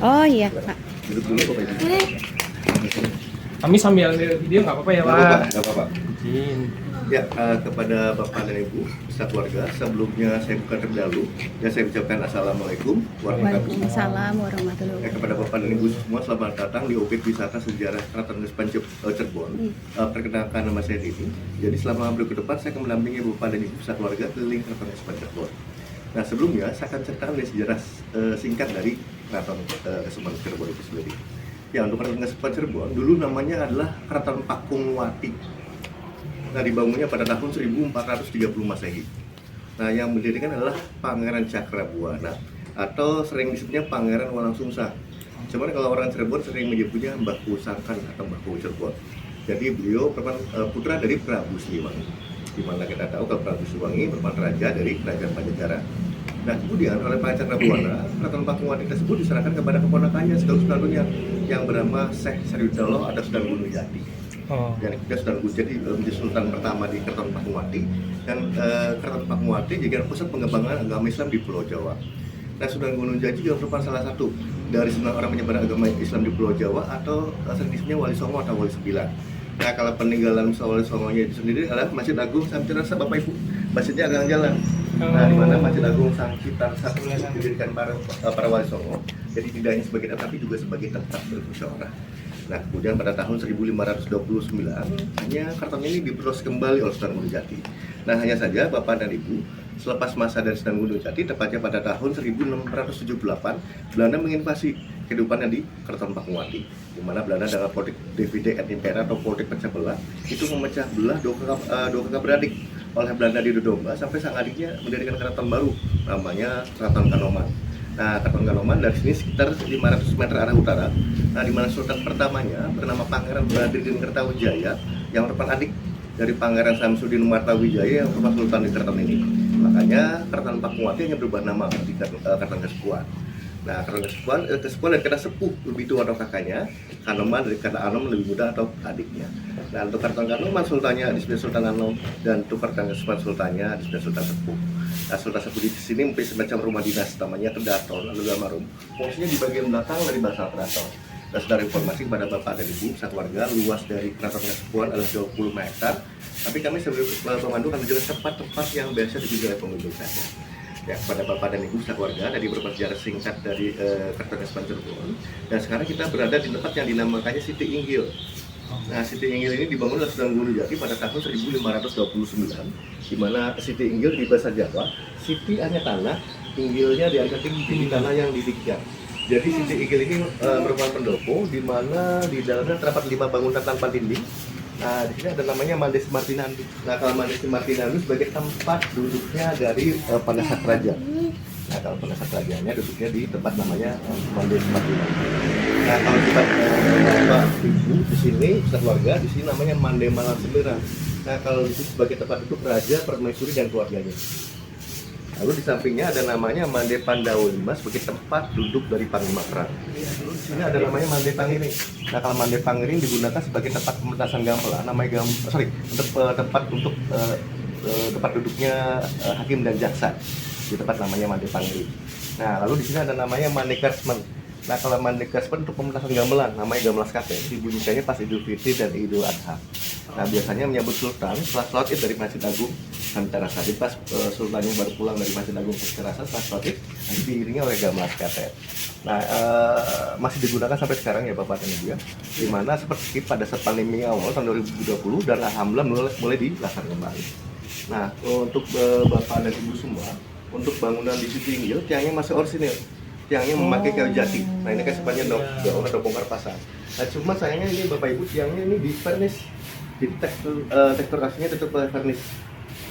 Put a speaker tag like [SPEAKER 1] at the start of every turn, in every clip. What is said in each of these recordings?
[SPEAKER 1] Oh iya Pak.
[SPEAKER 2] Duduk dulu Bapak Ibu.
[SPEAKER 3] Kami sambil video nggak apa-apa ya Pak?
[SPEAKER 2] Nggak apa-apa.
[SPEAKER 3] Izin.
[SPEAKER 2] Ya, kepada Bapak dan Ibu, beserta keluarga, sebelumnya saya buka terlebih dahulu dan saya ucapkan Assalamualaikum warahmatullahi wabarakatuh.
[SPEAKER 1] Waalaikumsalam warahmatullahi wabarakatuh.
[SPEAKER 2] Kepada Bapak dan Ibu semua, selamat datang di Objek Wisata Sejarah Keraton Ngespan Cirebon. Perkenalkan nama saya Dini. Jadi selama berikut depan saya akan mendampingi Bapak dan Ibu beserta keluarga keliling Keraton Ngespan Cirebon. Nah sebelumnya saya akan ceritakan dari sejarah singkat dari Keraton Ngespan Cirebon itu sendiri. Ya, untuk Keraton Ngespan Cirebon dulu namanya adalah Keraton Pakungwati. Nah, dibangunnya pada tahun 1430 Masehi. Nah, yang mendirikan adalah Pangeran Cakrabuana atau sering disebutnya Pangeran Walangsungsang. Cuman kalau orang Cirebon sering menyebutnya Mbah Kusangkan atau Mbah Cirebon. Jadi beliau merupakan putra dari Prabu Siliwangi. Di mana kita tahu kalau Prabu Siliwangi merupakan raja dari Kerajaan Pajajaran. Nah, kemudian oleh Pangeran Cakrabuana, Keraton Pakungwati tersebut diserahkan kepada keponakannya sekaligus yang bernama Syekh Sariwidolo atau Sunan Gunung Jati. Dan kita sudah jadi menjadi sultan pertama di Keraton Pakungwati, dan Keraton Pakungwati jadi pusat pengembangan agama Islam di Pulau Jawa. Nah, Sunan Gunung Jati juga merupakan salah satu dari 9 orang penyebar agama Islam di Pulau Jawa atau sejenisnya Wali Songo atau Wali Sembilan. Nah, kalau peninggalan Wali Songonya itu sendiri adalah Masjid Agung Sangkitarsa Bapak Ibu. Masjidnya agak jalan. Nah, di mana Masjid Agung Sangkitarsa didirikan para Wali Songo. Jadi tidak hanya sebagai tempat, tapi juga sebagai tempat bermusyawarah. Nah, kemudian pada tahun 1529, hanya keraton ini diperluas kembali oleh Sunan Gunung Jati. Nah, hanya saja Bapak dan Ibu, selepas masa dari Sunan Gunung Jati, tepatnya pada tahun 1678, Belanda menginvasi kehidupannya di Keraton Pakungwati, di mana Belanda dengan politik divide et impera atau politik pecah belah, itu memecah belah dua kakak beradik oleh Belanda di Dodomba sampai sang adiknya mendirikan keraton baru, namanya Keraton Kanoman. Nah, Keraton Kanoman dari sini sekitar 500 meter arah utara. Nah, di mana sultan pertamanya bernama Pangeran Badridin Kertawijaya yang merupakan adik dari Pangeran Samsudin Martawijaya yang merupakan sultan di keraton ini. Makanya Keraton Pakungwati hanya berubah nama di Keraton Kesepuan. Nah, Keraton Kesepuan dari kata sepuh lebih tua atau kakaknya, Kanoman dari kata Anom lebih muda atau adiknya. Nah, untuk Keraton Kanoman sultannya disebut Sultan Anom, dan untuk Keraton Kesepuan sultannya disebut Sultan Sepuh. Nah, Sultan Sepuh di sini mempunyai semacam rumah dinas namanya Kedaton atau Gamarum. Fungsinya di bagian belakang dari Basal Keraton. Dan sekedar informasi kepada Bapak dan Ibu, satu warga, luas dari Keraton Kesepuan adalah 20 meter. Tapi kami sebagai pemandu akan menjelaskan tempat-tempat yang biasa dikunjungi oleh pengunjung saja. Ya, kepada Bapak dan Ibu keluarga, tadi beberapa sejarah singkat dari Keraton Ngespan Cirebon. Dan sekarang kita berada di tempat yang dinamakannya Siti Inggil. Nah, Siti Inggil ini dibangun oleh Sunan Gunung Jati pada tahun 1529, di mana Siti Inggil di bahasa Jawa, Siti hanya tanah, Inggilnya diangkat tinggi tanah yang didirikan. Jadi Siti Inggil ini merupakan pendopo, di mana di dalamnya terdapat 5 bangunan tanpa dinding. Nah, di sini ada namanya Mandes Martinandu. Nah, kalau Mandes Martinandu sebagai tempat duduknya dari Panasat Raja. Nah, kalau Panasat Rajanya duduknya di tempat namanya Mandes Martinandu. Nah, kalau kita Bapak Ibu di sini, keluarga di sini namanya Mande Malang Sembilan. Nah, kalau di sini sebagai tempat duduk Raja, Permaisuri dan keluarganya. Lalu di sampingnya ada namanya Mande Pandawa V sebagai tempat duduk dari Panglima Perang. Lalu di sini ada namanya Mande Pangiring. Nah, kalau Mande Pangiring digunakan sebagai tempat pementasan gamelan, namanya untuk tempat untuk tempat duduknya hakim dan jaksa. Di tempat namanya Mande Pangiring. Nah, lalu di sini ada namanya Mande Kersmen. Nah, kalau Mande Kersmen untuk pementasan gamelan, namanya gamelan skate, dibunyikannya pas Idul Fitri dan Idul Adha. Nah, biasanya menyambut Sultan setelah sholat id dari Masjid Agung Sangkitarsa. Jadi pas Sultannya baru pulang dari Masjid Agung Sangkitarsa setelah sholat id, nanti diiringi oleh gamelan skate. Nah, masih digunakan sampai sekarang ya Bapak dan Ibu ya. Dimana seperti pada saat pandemi awal tahun 2020 dan alhamdulillah mulai dilaksanakan kembali. Nah, untuk Bapak dan Ibu semua, untuk bangunan di situ Inggil, tiangnya masih orisinil. Tiangnya memakai kayu jati. Nah ini kan sepanjang daun atau bongkar pasang. Nah cuma sayangnya ini Bapak Ibu tiangnya ini di vernis. Jadi tekstur aslinya tetap vernis.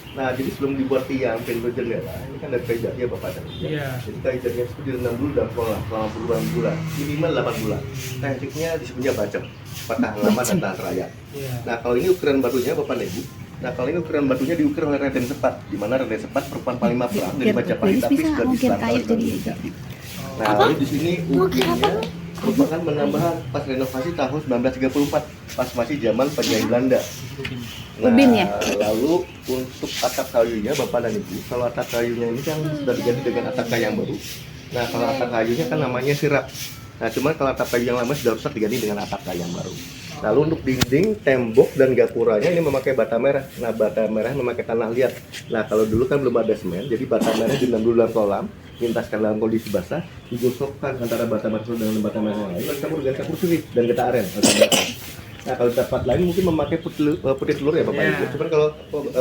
[SPEAKER 2] Nah jadi sebelum dibuat tiang pintu jendela, ini kan dari kayu jati ya Bapak dan Ibu. Jadi kayu jatinya itu direndam dulu dalam selama puluhan bulan, minimal 8 bulan. Tekniknya disebutnya bacem, tahan lama dan tahan rayap. Nah kalau ini ukuran batunya Bapak dan Ibu. Nah kalau ini ukuran batunya diukur oleh Raden Sepat, di mana Raden Sepat merupakan paling maflah dari Majapahit tapi sudah diselangkau dengan jati. Nah lalu di sini ukirnya merupakan penambahan pas renovasi tahun 1934 pas masih zaman penjajah Belanda. Nah,
[SPEAKER 1] Ubin ya?
[SPEAKER 2] lalu untuk atap kayunya Bapak dan Ibu, kalau atap kayunya ini kan sudah diganti dengan atap kayu yang baru. Nah kalau atap kayunya kan namanya sirap. Nah cuman kalau atap kayu yang lama sudah rusak diganti dengan atap kayu yang baru. Lalu untuk dinding, tembok, dan gapuranya ini memakai bata merah. Nah bata merah memakai tanah liat. Nah kalau dulu kan belum ada semen, jadi bata merah direndam dulu dalam kolam, lintaskan dalam kondisi basah, digosokkan antara bata merah dengan bata merah yang lain, lalu campur dengan kapur sirih dan getah aren. Nah kalau tempat lain mungkin memakai putih telur ya Bapak Ibu. Cuman kalau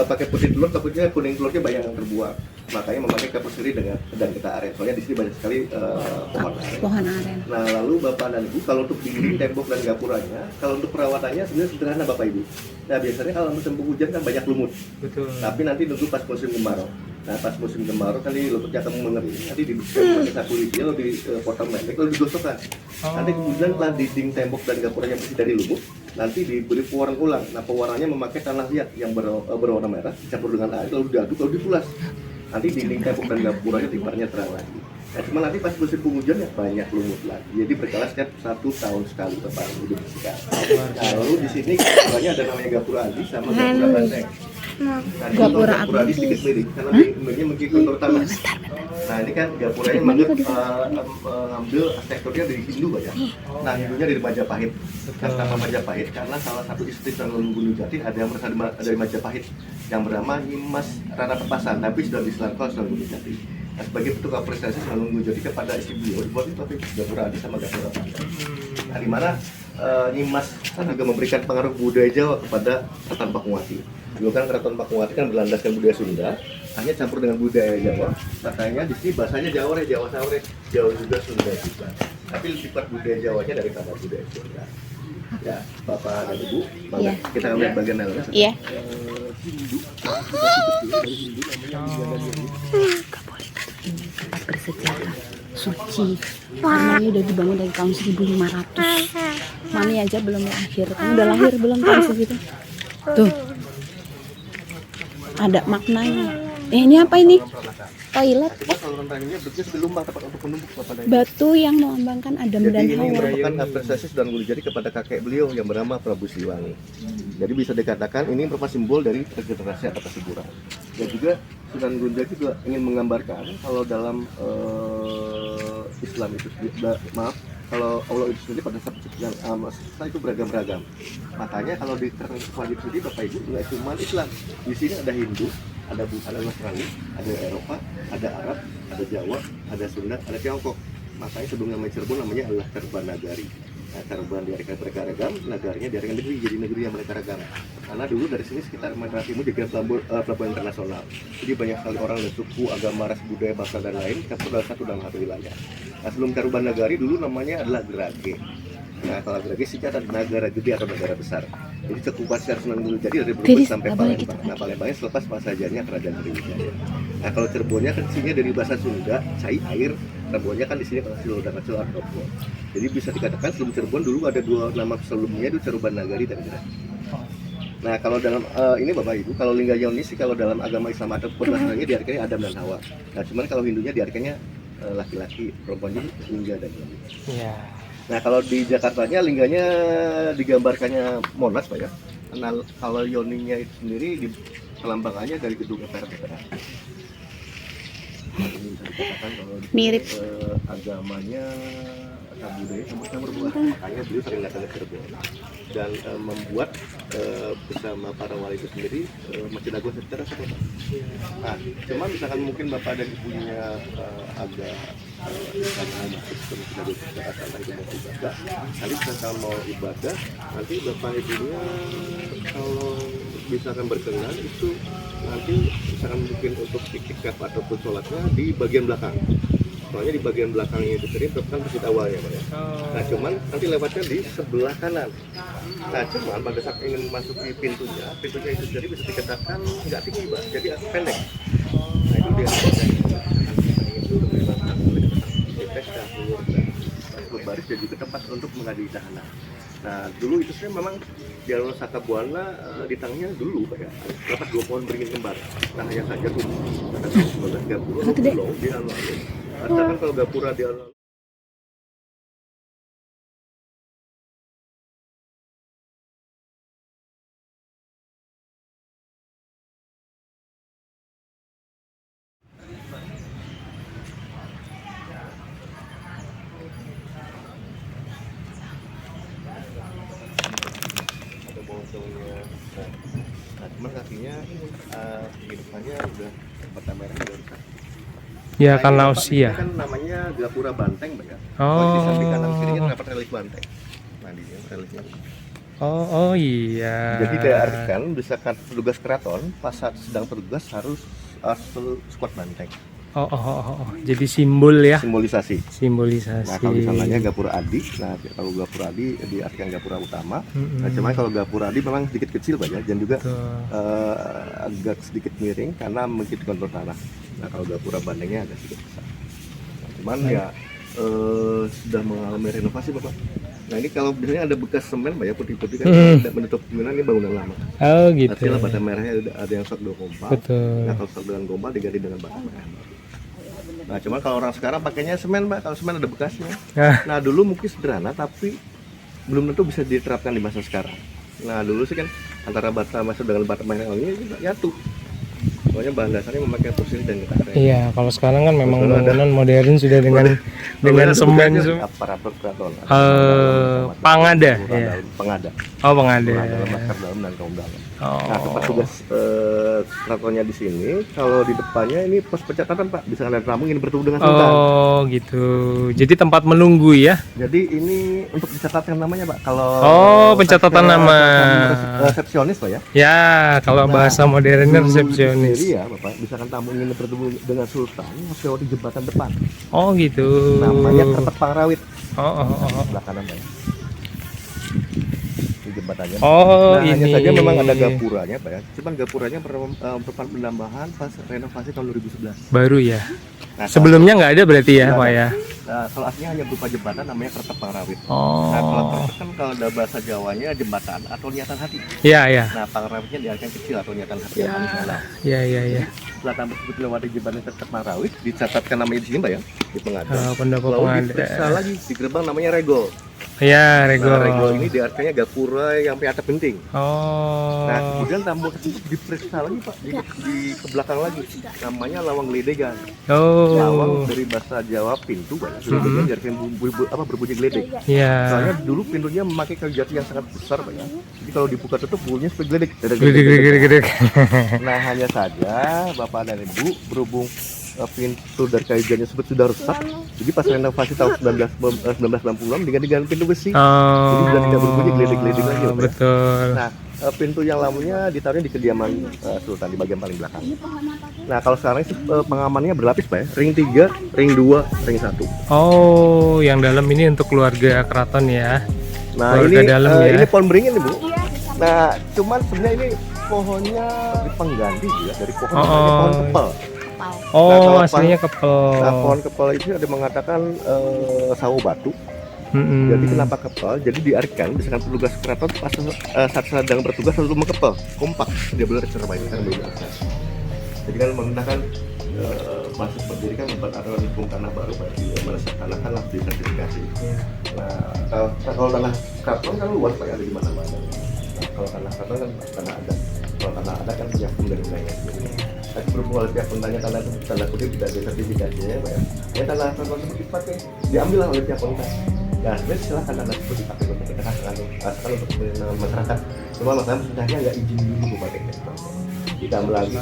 [SPEAKER 2] pakai putih telur takutnya kuning telurnya banyak yang terbuang. Makanya memakai kapur sirih dan getah aren. Soalnya di sini banyak sekali pohon aren.
[SPEAKER 1] Pohon aren.
[SPEAKER 2] Nah lalu Bapak dan Ibu kalau untuk dinding, tembok dan gapuranya, kalau untuk perawatannya sebenarnya sederhana Bapak Ibu. Nah biasanya kalau musim penghujan kan banyak lumut.
[SPEAKER 3] Betul.
[SPEAKER 2] Tapi nanti nunggu pas musim kemarau. Nah pas musim kemarau kan lumutnya akan mengering. Nanti dibersihkan pakai sapu lidi lalu dipotong pendek lalu digosokkan. Nanti kemudian setelah dinding, tembok dan gapuranya bersih dari lumut, nanti diberi pewarna ulang. Nah pewarnanya memakai tanah liat yang berwarna merah dicampur dengan air lalu diaduk lalu dipulas. Nanti dinding, tembok dan gapuranya tibarnya terang lagi. Nah cuma nanti pas musim penghujan ya banyak lumut lagi. Jadi berkala setiap 1 tahun sekali Bapak Ibu dibersihkan. Nah lalu di sini gapuranya ada namanya gapura adi sama gapura banteng. Nah, gapura adi sedikit miring karena miringnya mengikuti kontur tanah. Nah ini kan gapuranya mengambil teksturnya dari Hindu Pak ya. Nah Hindunya dari Majapahit. Kenapa Majapahit? Karena salah satu istri Sunan Gunung Jati ada yang berasal dari Majapahit yang bernama Nyimas Rara Pepasan, tapi sudah diselangkau Sunan Gunung Jati. Nah, sebagai bentuk apresiasi Sunan Gunung Jati kepada istri beliau dibuat itu tapi gapura adi sama gapura banteng. Nah di mana Nyimas kan juga memberikan pengaruh budaya Jawa kepada Keraton Pakuwati. Dulu kan Keraton Pakuwati kan berlandaskan budaya Sunda, hanya campur dengan budaya Jawa. Makanya di sini bahasanya Jawa Saure, Jawa juga Sunda juga. Tapi sifat budaya Jawanya daripada budaya Sunda. Ya, Bapak dan Ibu,
[SPEAKER 1] Iya.
[SPEAKER 2] kita akan lihat bagian dalamnya.
[SPEAKER 1] Iya.
[SPEAKER 2] Hindu, dari Hindu
[SPEAKER 1] Gak boleh ini tempat bersejarah suci. Namanya udah dibangun dari tahun 1500. Mami aja belum lahir. Kamu udah lahir belum tahun segitu? Tuh. Ada maknanya. Ini apa ini? Toilet.
[SPEAKER 2] Cuma saluran rangnya bentuknya seperti lumba tempat untuk menumpuk Bapak dan Ibu.
[SPEAKER 1] Batu yang melambangkan Adam
[SPEAKER 2] Jadi
[SPEAKER 1] dan
[SPEAKER 2] ini
[SPEAKER 1] Hawa.
[SPEAKER 2] merupakan apresiasi Sunan Gunung Jati kepada kakek beliau yang bernama Prabu Siliwangi. Jadi bisa dikatakan ini merupakan simbol dari regenerasi atau kesuburan. Dan juga Sunan Gunung Jati juga ingin menggambarkan kalau dalam Islam itu kalau Allah itu sendiri pada saat penciptaan manusia itu beragam-ragam. Makanya kalau di Keraton Pakuwati sendiri Bapak Ibu nggak cuma Islam. Di sini ada Hindu, ada Nasrani, ada Eropa, ada Arab, ada Jawa, ada Sunda, ada Tiongkok. Makanya sebelum namanya Cirebon namanya adalah Caruban Nagari. Nah, Caruban diartikan mereka ragam, Nagarinya diartikan negeri, jadi negeri yang mereka ragam. Karena dulu dari sini sekitar Madinah Timur juga pelabuhan internasional. Jadi banyak sekali orang dari suku, agama, ras, budaya, bangsa dan lain campur dalam satu wilayah. Nah, sebelum Caruban Nagari dulu namanya adalah Gerage. Nah, kalau Gerage sih ada negara gede atau negara besar. Jadi cakupan secara Sunan Gunung Jati dari Brebes sampai Palembang. Nah, Palembangnya selepas masa jadinya Kerajaan Sriwijaya. Nah, kalau Cirebonnya kan sini dari bahasa Sunda, cai air. Cirebonnya kan di sini bahasa Sunda kecil atau Jadi bisa dikatakan sebelum Cirebon dulu ada dua nama sebelumnya itu Caruban Nagari dan Gerage. Nah, kalau dalam ini Bapak Ibu, kalau lingga Yoni sih kalau dalam agama Islam ataupun Nasrani diartikannya Adam dan Hawa. Nah, cuman kalau Hindunya diartikannya laki-laki, perempuannya lingga dan Yoni.
[SPEAKER 3] Iya.
[SPEAKER 2] Nah, kalau di Jakartanya lingganya digambarkannya Monas Pak ya. Nah, kalau Yoninya itu sendiri di pelambangannya dari gedung MPR. Ini bisa dikatakan kalau
[SPEAKER 1] Mirip.
[SPEAKER 2] agamanya atau budaya campur buah. Makanya beliau sering datang ke Cirebon dan membuat bersama para wali itu sendiri Masjid Agung secara sekolah. Nah, cuma misalkan mungkin Bapak dan Ibunya agak sistem sudah dikatakan itu mau ibadah, nanti kalau mau ibadah, nanti Bapak Ibunya kalau misalkan berkenan itu nanti misalkan mungkin untuk itikaf ataupun sholatnya di bagian belakang. Soalnya di bagian belakangnya itu sendiri kan masjid awalnya Pak ya. Nah cuman nanti lewatnya di sebelah kanan. Nah cuman pada saat ingin masuki pintunya itu sendiri bisa dikatakan nggak tinggi Pak, jadi agak pendek. Nah itu dia baris dan juga tempat untuk menghadiri tahanan. Nah dulu itu saya memang jalur Saka Buana di tengahnya dulu Pak ya, terdapat 2 pohon beringin kembar. Nah hanya saja tuh pada tahun 1930 di alun-alun. Katakan kalau Gapura di alun-alun nah, cuman kakinya kehidupannya udah mata merah udah rusak.
[SPEAKER 3] Ya
[SPEAKER 2] Nah,
[SPEAKER 3] karena
[SPEAKER 2] ini, Pak,
[SPEAKER 3] usia.
[SPEAKER 2] ini kan namanya Gapura Banteng Pak ya.
[SPEAKER 3] Oh.
[SPEAKER 2] Kalau di samping kanan kirinya terdapat relief banteng. Nah di sini reliefnya.
[SPEAKER 3] Oh iya.
[SPEAKER 2] Jadi diartikan misalkan petugas keraton pas saat sedang bertugas harus squat banteng.
[SPEAKER 3] Jadi simbol ya.
[SPEAKER 2] Simbolisasi.
[SPEAKER 3] Simbolisasi.
[SPEAKER 2] Nah kalau misalnya Gapura Adi, nah kalau Gapura Adi diartikan Gapura utama. Nah cuman kalau Gapura Adi memang sedikit kecil Pak ya, dan juga agak sedikit miring karena mengikuti kontur tanah. Nah kalau Gapura Bantengnya agak sedikit besar. Nah, cuman ya sudah mengalami renovasi Bapak. Nah ini kalau biasanya ada bekas semen Pak ya, putih-putih kan tidak menutup kemungkinan ini bangunan lama.
[SPEAKER 3] Oh gitu.
[SPEAKER 2] Artinya bata merahnya ada yang sok 2 gombal.
[SPEAKER 3] Betul.
[SPEAKER 2] Nah kalau sok dengan gombal diganti dengan bata merah. Nah cuman kalau orang sekarang pakainya semen Pak, kalau semen ada bekasnya. Nah dulu mungkin sederhana tapi belum tentu bisa diterapkan di masa sekarang. Nah dulu sih kan antara bata masuk dengan bata merah ini nyatu. Soalnya bahan dasarnya memakai porsil dan getah.
[SPEAKER 3] Iya, kalau sekarang kan memang bangunan modern sudah dengan semen semua.
[SPEAKER 2] Aparatur keraton.
[SPEAKER 3] Pangada ya.
[SPEAKER 2] Pengada.
[SPEAKER 3] Oh, pengada.
[SPEAKER 2] Dalam masker dalam dan kaum dalam.
[SPEAKER 3] Oh.
[SPEAKER 2] Nah, tempat tugas keratonnya di sini, kalau di depannya ini pos pencatatan Pak, bisa ada tamu ingin bertemu dengan sultan.
[SPEAKER 3] Oh, gitu. Jadi tempat menunggu ya.
[SPEAKER 2] Jadi ini untuk dicatatkan namanya Pak. Kalau
[SPEAKER 3] pencatatan nama.
[SPEAKER 2] Resepsionis Pak ya.
[SPEAKER 3] Ya, kalau bahasa modernnya resepsionis.
[SPEAKER 2] Iya Bapak, misalkan tamu ingin bertemu dengan sultan, harus lewat di jembatan depan.
[SPEAKER 3] Oh, gitu.
[SPEAKER 2] Namanya Kertek Pangrawit.
[SPEAKER 3] Oh.
[SPEAKER 2] Sebelah kanan Pak ya. Di jembatannya.
[SPEAKER 3] Oh,
[SPEAKER 2] nah,
[SPEAKER 3] ini.
[SPEAKER 2] hanya saja memang ada gapuranya Pak ya. Cuman gapuranya merupakan penambahan pas renovasi tahun 2011.
[SPEAKER 3] Baru ya.
[SPEAKER 2] Nah,
[SPEAKER 3] Sebelumnya nggak ada berarti ya, Pak ya?
[SPEAKER 2] kalau aslinya hanya berupa jembatan namanya Kertek Pangrawit.
[SPEAKER 3] Oh.
[SPEAKER 2] Nah, kalau Kertek kan kalau ada bahasa Jawanya jembatan atau niatan hati.
[SPEAKER 3] Iya.
[SPEAKER 2] Nah, Pangrawitnya diartikan kecil atau niatan hati yang paling dalam.
[SPEAKER 3] Iya.
[SPEAKER 2] Setelah tamu tersebut lewati jembatan Kertek Pangrawit, dicatatkan namanya di sini Pak ya, di Pengada.
[SPEAKER 3] Pendopo
[SPEAKER 2] Lalu
[SPEAKER 3] Pengada.
[SPEAKER 2] diperiksa lagi di gerbang namanya Regol.
[SPEAKER 3] Iya, Regol.
[SPEAKER 2] Nah, Regol ini diartikannya gapura yang punya atap penting.
[SPEAKER 3] Oh.
[SPEAKER 2] Nah, kemudian tamu tersebut diperiksa lagi Pak, di ke belakang lagi. Namanya lawang geledegan. Lawang dari bahasa Jawa pintu Pak. Geledegan dari berbunyi geledek.
[SPEAKER 3] Iya.
[SPEAKER 2] Soalnya dulu pintunya memakai kayu jati yang sangat besar Pak ya. Jadi kalau dibuka tutup bunyinya seperti geledek.
[SPEAKER 3] Gede.
[SPEAKER 2] Nah, hanya saja Bapak dan Ibu berhubung pintu dari kayu jati tersebut sudah rusak. Jadi pas renovasi tahun 1960 dengan pintu besi. Jadi sudah tidak berbunyi geledek-geledek lagi Pak.
[SPEAKER 3] Betul.
[SPEAKER 2] Nah, pintu yang lamanya ditaruhnya di kediaman Sultan di bagian paling belakang. Nah, kalau sekarang itu pengamanannya berlapis Pak ya. Ring 3, ring 2, ring 1.
[SPEAKER 3] Oh, yang dalam ini untuk keluarga keraton ya.
[SPEAKER 2] Nah,
[SPEAKER 3] keluarga
[SPEAKER 2] ini
[SPEAKER 3] dalam ya.
[SPEAKER 2] ini pohon beringin nih Bu. Nah, cuman sebenarnya ini pohonnya pengganti juga dari pohon namanya pohon kepel.
[SPEAKER 3] Oh, aslinya kepel.
[SPEAKER 2] Nah, pohon kepel itu ada mengatakan sawo batu. Jadi kenapa kepel? Jadi diartikan misalkan petugas keraton pas saat sedang bertugas selalu mengepel, kompak. Dia boleh terbaik kan belum akses. Jadi kan menggunakan masuk berdiri kan membuat aturan hukum tanah baru bagi mana tanah kan harus disertifikasi. Nah, kalau tanah keraton kan luas Pak, ada di mana-mana. Nah, kalau tanah keraton kan tanah adat. Kalau tanah adat kan punya hukum dari wilayahnya sendiri. Tapi berhubung oleh pihak pemerintah tanah kutip tidak disertifikasinya Pak ya. Ya tanah keraton tersebut dipakai, diambil oleh pihak pemerintah. Ya, sebenarnya silahkan tanah tersebut dipakai untuk asalkan untuk kepentingan masyarakat. Cuma masalah sebenarnya nggak izin dulu pakai itu. Ditambah lagi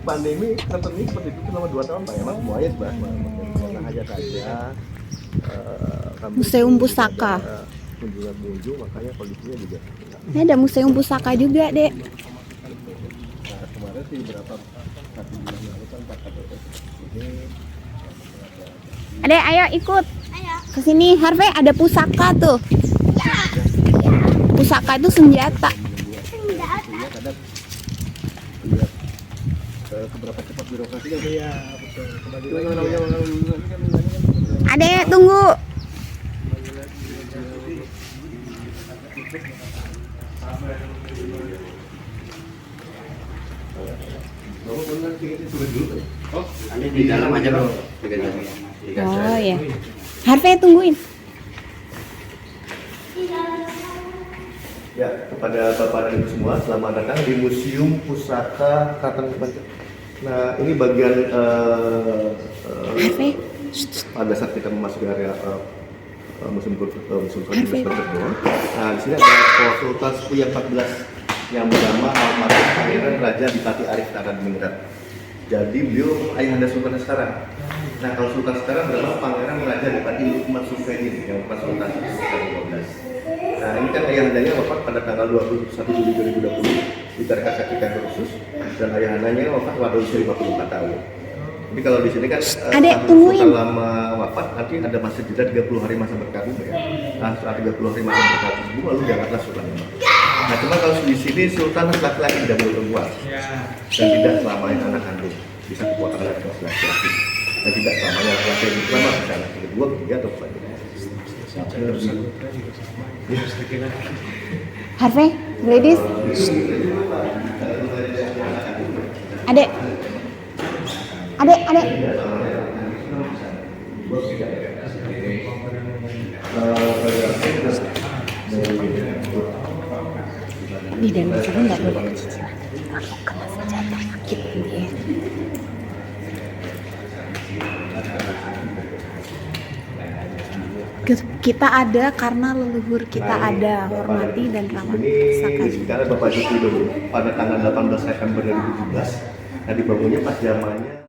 [SPEAKER 2] pandemi keraton ini seperti itu selama 2 tahun Pak ya, memang semuanya dibahas karena hanya saja
[SPEAKER 1] Museum Pusaka.
[SPEAKER 2] Kunjungan pengunjung makanya kondisinya juga.
[SPEAKER 1] Ini ada Museum Pusaka juga, Dek.
[SPEAKER 2] Nah, kemarin sih berapa 1 bulan lalu kan 4 KTP. Ini
[SPEAKER 1] Adek, ayo ikut. Ke sini, Harvey, ada pusaka tuh. Pusaka itu senjata.
[SPEAKER 2] kadang lihat seberapa cepat birokrasinya. Iya, betul.
[SPEAKER 1] Adek, tunggu.
[SPEAKER 2] Oh, di dalam aja bro.
[SPEAKER 1] Oh ya. Harvey, tungguin.
[SPEAKER 2] Ya, kepada Bapak dan Ibu semua, selamat datang di Museum Pusaka Keraton Pancasila. Nah, ini bagian
[SPEAKER 1] Harvey.
[SPEAKER 2] pada saat kita memasuki area Museum Pancasila. Nah, di sini ada konsultas yang 14 yang bernama almarhum Pangeran Raja Adipati Arif Tanadiningrat. Jadi beliau ayahanda Sultan sekarang. Nah, kalau Sultan sekarang bernama Pangeran Raja Adipati Lukman Sufeni yang pas Sultan 15. Nah, ini kan ayahandanya wafat pada tanggal 21 Juli 2020 di Tarekat Saktikan khusus, dan ayahandanya wafat pada usia 54 tahun. Jadi kalau di sini kan
[SPEAKER 1] Adek, tungguin.
[SPEAKER 2] Sultan lama wafat, nanti ada masa jeda 30 hari masa berkabung ya. Nah, setelah 30 hari masa berkabung sebelum lalu diangkatlah Sultan lama. Nah, cuma kalau di sini Sultan laki-laki tidak boleh perempuan dan tidak selamanya anak kandung, bisa kekuatan laki-laki dan tidak selamanya laki-laki yang pertama, bisa anak kedua, ketiga atau selanjutnya.
[SPEAKER 1] Harvey, ladies. Adek. Adek, adek. Di dalam sini nggak boleh kecicilan. Kalau kena senjata sakit ini ya. Kita ada karena leluhur kita ada, hormati dan rawat pusaka.
[SPEAKER 2] Ini sekarang Bapak Joko Widodo pada tanggal 18 September 2017. Nah, dibangunnya pas zamannya